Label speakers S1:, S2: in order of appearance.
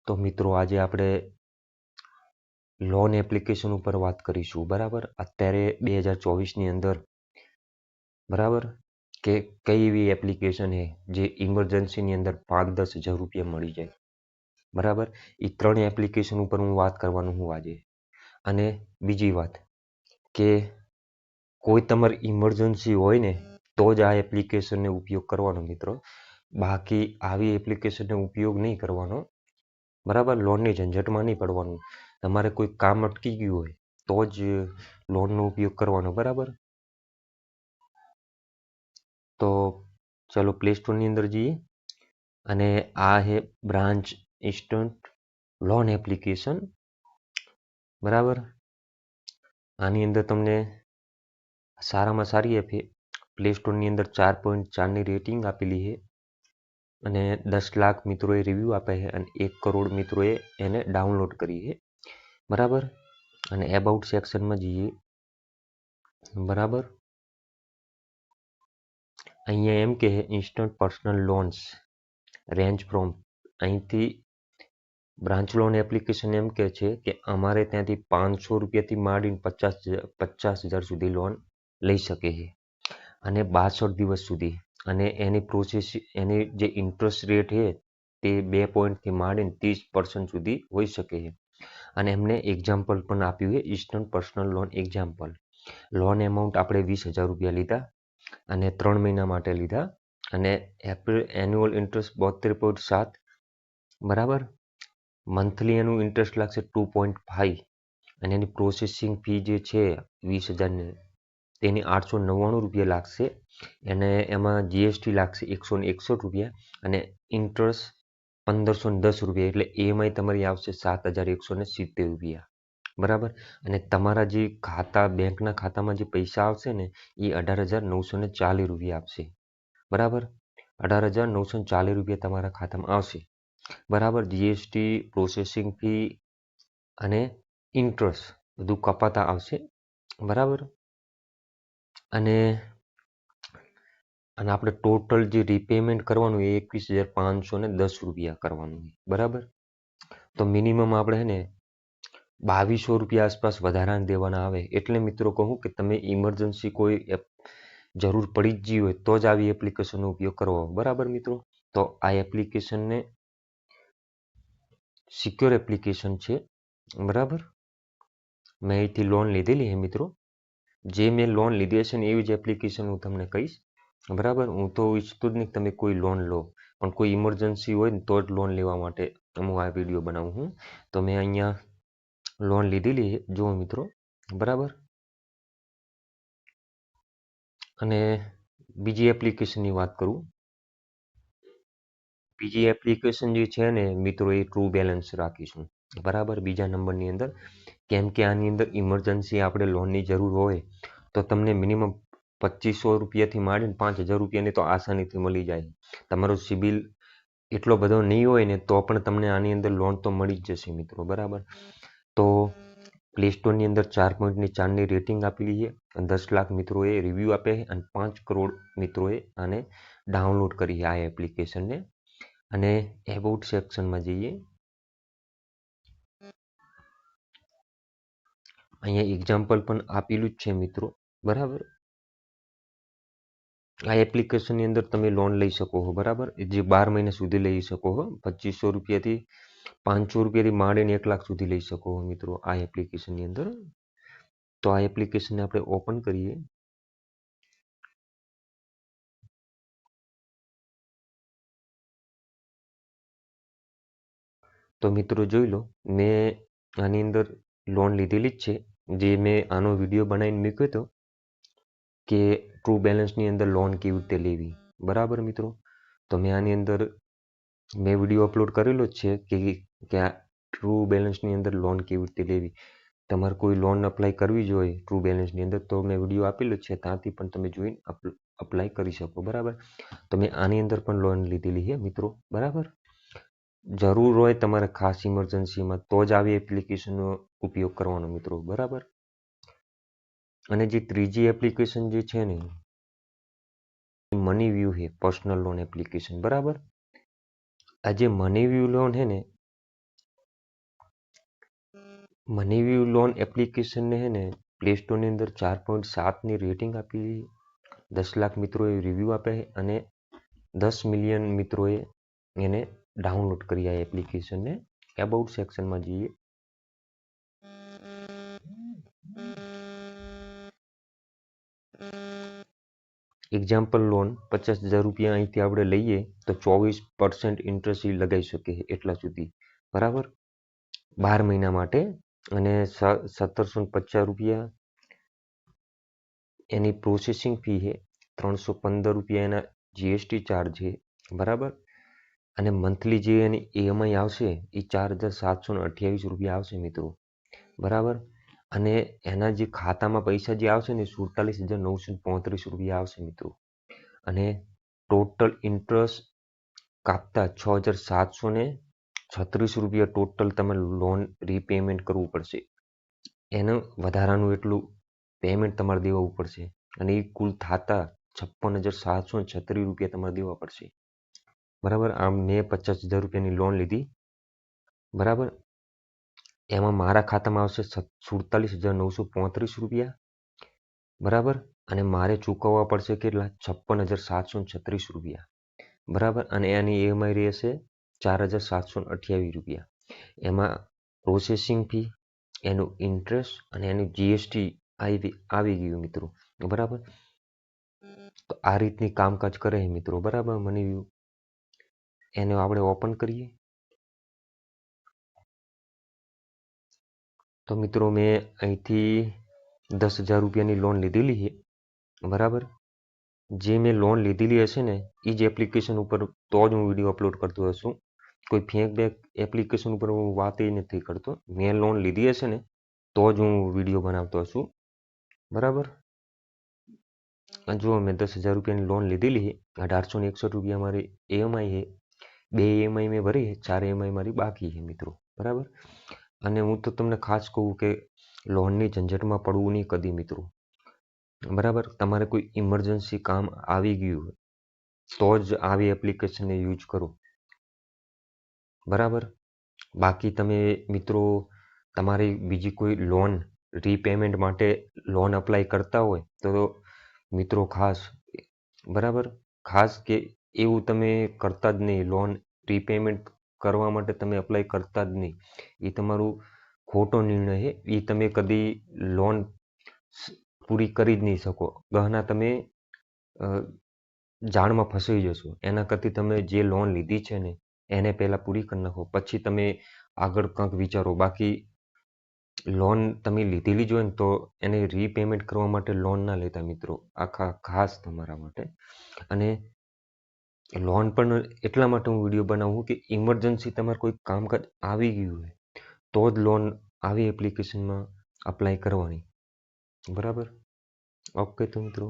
S1: તો મિત્રો આજે આપણે લોન એપ્લિકેશન ઉપર વાત કરીશું બરાબર. અત્યારે 2024ની અંદર બરાબર કે કઈ એવી એપ્લિકેશન છે જે ઇમરજન્સીની અંદર 5-10 હજાર રૂપિયા મળી જાય બરાબર. એ 3 એપ્લિકેશન ઉપર હું વાત કરવાનું હું આજે. અને બીજી વાત કે કોઈ તમારી ઇમરજન્સી હોય ને તો જ આ એપ્લિકેશનનો ઉપયોગ કરવાનો મિત્રો. બાકી આવી એપ્લિકેશનનો ઉપયોગ નહીં કરવાનો બરાબર. લોનની ઝંઝટમાં નહીં પડવાનું. તમારે કોઈ કામ અટકી ગયું હોય તો જ લોનનો ઉપયોગ કરવાનો બરાબર. તો ચલો પ્લે સ્ટોરની અંદર જઈએ અને આ છે બ્રાન્ચ ઇન્સ્ટન્ટ લોન એપ્લિકેશન બરાબર. આની અંદર તમને સારામાં સારી એપ છે. પ્લે સ્ટોરની અંદર 4.4ની રેટિંગ આપેલી છે અને 10 લાખ મિત્રોએ રિવ્યૂ આપ્યા છે અને 1 કરોડ મિત્રોએ એને ડાઉનલોડ કરી છે બરાબર. અને એબાઉટ સેક્શનમાં જઈએ બરાબર. અહીંયા એમ કે instant personal loans range from, અહીંથી બ્રાન્ચ લોન એપ્લિકેશન એમ કહે છે કે અમારે ત્યાંથી 500 રૂપિયાથી માંડીને 50,000 સુધી લોન લઈ શકે છે અને 62 દિવસ સુધી. અને એની પ્રોસેસ, એની જે ઇન્ટરેસ્ટ રેટ છે તે 2% માંડીને 30% સુધી હોઈ શકે છે. અને એમને એક્ઝામ્પલ પણ આપ્યું છે, instant personal loan example. Loan amount આપણે 20,000 રૂપિયા લીધા અને 3 મહિના માટે લીધા અને એન્યુઅલ ઇન્ટરેસ્ટ 72.7 બરાબર. મંથલી એનું ઇન્ટરેસ્ટ લાગશે 2.5 અને એની પ્રોસેસિંગ ફી જે છે 20,000 તેની 899 રૂપિયા લાગશે અને એમાં જીએસટી લાગશે 161 રૂપિયા અને ઇન્ટરેસ્ટ 1,510 રૂપિયા. એટલે EMI તમારી આવશે 7,170 રૂપિયા બરાબર. અને તમારા જે ખાતા, બેંકના ખાતામાં જે પૈસા આવશે ને એ 18,940 રૂપિયા આપશે બરાબર. 18,940 રૂપિયા તમારા ખાતામાં આવશે બરાબર. જીએસટી, પ્રોસેસિંગ ફી અને ઇન્ટરેસ્ટ બધું કપાતા આવશે બરાબર. અને આપણે ટોટલ જે રીપેમેન્ટ કરવાનું એ 21,510 રૂપિયા કરવાનું બરાબર. તો મિનિમમ આપણે છે ને 2,200 રૂપિયા આસપાસ વધારાના દેવાના આવે. એટલે મિત્રો કહું કે તમે ઇમરજન્સી કોઈ જરૂર પડી જ ગઈ હોય તો જ આવી એપ્લિકેશનનો ઉપયોગ કરવો બરાબર મિત્રો. તો આ એપ્લિકેશનને સિક્યોર એપ્લિકેશન છે બરાબર. મેં અહીંથી લોન લીધેલી છે મિત્રો. જે મેં લોન લીધી હશે ને એવી જ એપ્લિકેશન હું તમને કહીશ બરાબર. હું તો ઈચ્છતો જ નહીં તમે કોઈ લોન લો, પણ કોઈ ઇમરજન્સી હોય ને તો જ લોન લેવા માટે હું આ વિડીયો બનાવું છું. તો મેં અહીંયા લોન લીધેલી છે જો મિત્રો બરાબર. અને બીજી એપ્લિકેશનની વાત કરું. બીજી એપ્લિકેશન જે છે ને મિત્રો એ ટ્રુ બેલેન્સ રાખીશું બરાબર બીજા નંબરની અંદર. કેમ કે આની અંદર ઇમરજન્સી આપણે લોનની જરૂર હોય તો તમને મિનિમમ 2,500 રૂપિયાથી માંડીને 5,000 રૂપિયાની તો આસાનીથી મળી જાય. તમારો સિબિલ એટલો બધો નહીં હોય ને તો પણ તમને આની અંદર લોન તો મળી જ જશે મિત્રો બરાબર. તો પ્લે સ્ટોરની અંદર 4.4ની રેટિંગ આપેલી છે, 10 લાખ મિત્રોએ રિવ્યૂ આપ્યા છે અને 5 કરોડ મિત્રોએ આને ડાઉનલોડ કરી છે આ એપ્લિકેશનને. અને એબાઉટ સેક્શનમાં જઈએ. અહીંયા એક્ઝામ્પલ પણ આપેલું જ છે મિત્રો બરાબર. આ એપ્લિકેશનની અંદર તમે લોન લઈ શકો છો બરાબર. જે 12 મહિના સુધી લઈ શકો છો. 2,500 રૂપિયાથી 500 રૂપિયાથી માંડીને 1 લાખ સુધી લઈ શકો છો મિત્રો આ એપ્લિકેશનની અંદર. તો આ એપ્લિકેશનને આપણે ઓપન કરીએ. તો મિત્રો જોઈ લો, મેં આની અંદર લોન લીધેલી જ છે. જે મેં આનો વિડીયો બનાવીને મૂક્યો હતો કે ટ્રુ બેલેન્સની અંદર લોન કેવી રીતે લેવી બરાબર મિત્રો. તો મેં આની અંદર મેં વિડીયો અપલોડ કરેલો જ છે કે આ ટ્રુ બેલેન્સની અંદર લોન કેવી રીતે લેવી. તમારે કોઈ લોન અપ્લાય કરવી જોઈએ ટ્રુ બેલેન્સની અંદર તો મેં વિડીયો આપેલો છે, ત્યાંથી પણ તમે જોઈને અપ્લાય કરી શકો બરાબર. તો મેં આની અંદર પણ લોન લીધેલી છે મિત્રો બરાબર. જરૂર હોય તમારે ખાસ ઇમરજન્સીમાં તો જ આવી એપ્લિકેશનનો ઉપયોગ કરવાનો મિત્રો બરાબર. અને જે ત્રીજી એપ્લિકેશન જે છે ને મની વ્યૂ છે પર્સનલ લોન એપ્લિકેશન બરાબર. આ જે મની વ્યૂ લોન છે ને મનીવ્યુ લોન એપ્લિકેશનને હે ને પ્લે સ્ટોરની અંદર 4.7ની રેટિંગ આપી, 10 લાખ મિત્રોએ રિવ્યૂ આપ્યા છે અને 10 મિલિયન મિત્રોએ એને ડાઉનલોડ કરી આ એપ્લિકેશનને. અબાઉટ સેક્શનમાં જઈએ. એક્ઝામ્પલ લોન 50,000 રૂપિયા અહીંથી આપણે લઈએ તો 24% ઇન્ટરેસ્ટ લગાવી શકીએ એટલા સુધી, બરાબર, 12 મહિના માટે. અને 1750 રૂપિયા એની પ્રોસેસિંગ ફી છે, 315 રૂપિયા એના જીએસટી ચાર્જ છે, બરાબર. અને મંથલી જે એની ઈએમઆઈ આવશે એ 4,728 રૂપિયા આવશે મિત્રો, બરાબર. અને એના જે ખાતામાં પૈસા જે આવશે ને 47,935 રૂપિયા આવશે મિત્રો. અને ટોટલ ઇન્ટરેસ્ટ કાપતા 6,736 રૂપિયા ટોટલ તમે લોન રીપેમેન્ટ કરવું પડશે. એનું વધારાનું એટલું પેમેન્ટ તમારે દેવું પડશે અને એ કુલ થતા 56,736 રૂપિયા તમારે દેવા પડશે, બરાબર. આમ મેં 50,000 રૂપિયાની લોન લીધી, બરાબર. એમાં મારા ખાતામાં આવશે 47,935 રૂપિયા, બરાબર. અને મારે ચૂકવવા પડશે કેટલા? 56,736 રૂપિયા, બરાબર. અને એની ઈએમઆઈ રહેશે 4,728 રૂપિયા. એમાં પ્રોસેસિંગ ફી, એનું ઇન્ટરેસ્ટ અને એનું જીએસટી આવી ગયું મિત્રો, બરાબર. તો આ રીતની કામકાજ કરે છે મિત્રો, બરાબર. મનીવ્યુ એને આપણે ઓપન કરીએ તો મિત્રો મેં અહીંથી 10,000 રૂપિયાની લોન લીધેલી છે, બરાબર. જે મેં લોન લીધેલી હશે ને એ જ એપ્લિકેશન ઉપર તો જ હું વિડીયો અપલોડ કરતો હશું. કોઈ ફેક બેક એપ્લિકેશન ઉપર હું વાત એ નથી કરતો. મેં લોન લીધી હશે ને તો જ હું વિડીયો બનાવતો હશું, બરાબર. જો મેં 10,000 રૂપિયાની લોન લીધેલી છે, 1,861 રૂપિયા મારી ઈએમઆઈ છે, 2 ઈએમઆઈ મેં ભરી છે, 4 ઈએમઆઈ મારી બાકી છે મિત્રો, બરાબર. અને હું તો તમને ખાસ કહું કે લોનની ઝંઝટમાં પડવું નહીં કદી મિત્રો, બરાબર. તમારે કોઈ ઇમરજન્સી કામ આવી ગયું હોય તો જ આવી એપ્લિકેશનને યુઝ કરો, બરાબર. બાકી તમે મિત્રો તમારી બીજી કોઈ લોન રીપેમેન્ટ માટે લોન અપ્લાય કરતા હોય તો મિત્રો ખાસ, બરાબર, ખાસ કે એવું તમે કરતા જ નહીં. લોન રીપેમેન્ટ કરવા માટે તમે અપ્લાય કરતા જ નહીં, એ તમારું ખોટો નિર્ણય છે. એ તમે કદી લોન પૂરી કરી જ નહીં શકો. ગહના તમે જાળમાં ફસાઈ જશો. એના કરતાં તમે જે લોન લીધી છે ને એને પહેલાં પૂરી કરી નાખો, પછી તમે આગળ કંઈક વિચારો. બાકી લોન તમે લીધેલી જ હોય ને તો એને રીપેમેન્ટ કરવા માટે લોન ના લેતા મિત્રો, ખાસ તમારા માટે. અને લોન પણ એટલા માટે હું વિડીયો બનાવું કે ઇમરજન્સી તમારે કોઈ કામકાજ આવી ગયું હોય તો જ લોન આવી એપ્લિકેશનમાં અપ્લાય કરવાની, બરાબર. ઓકે તો મિત્રો